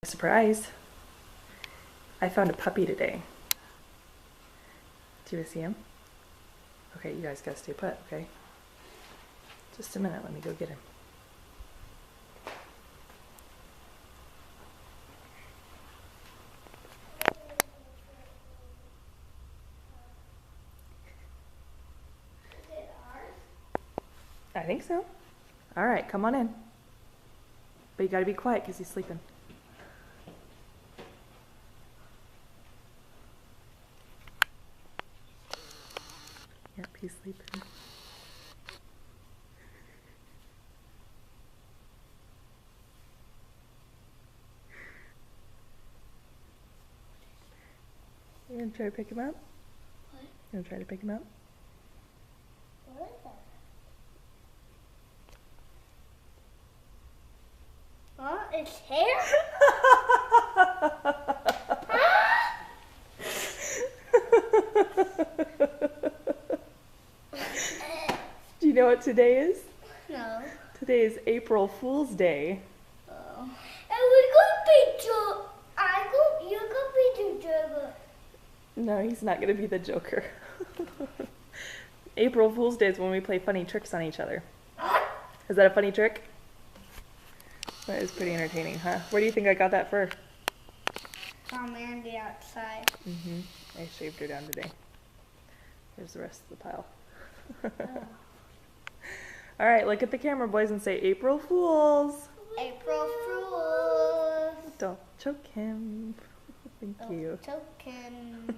Surprise! I found a puppy today. Do you see him? Okay, you guys gotta stay put, okay? Just a minute, let me go get him. Is it ours? I think so. Alright, come on in. But you gotta be quiet because he's sleeping. Yep, he's sleeping. You gonna try to pick him up? What? You gonna try to pick him up? What is that? Huh? It's hair? Do you know what today is? No. Today is April Fool's Day. Oh. And we could be you could be the Joker. No, he's not gonna be the Joker. April Fool's Day is when we play funny tricks on each other. Is that a funny trick? That is pretty entertaining, huh? Where do you think I got that fur? From Andy outside. I shaved her down today. Here's the rest of the pile. All right, look at the camera, boys, and say April Fools. April Fools. Don't choke him. Thank you. Token.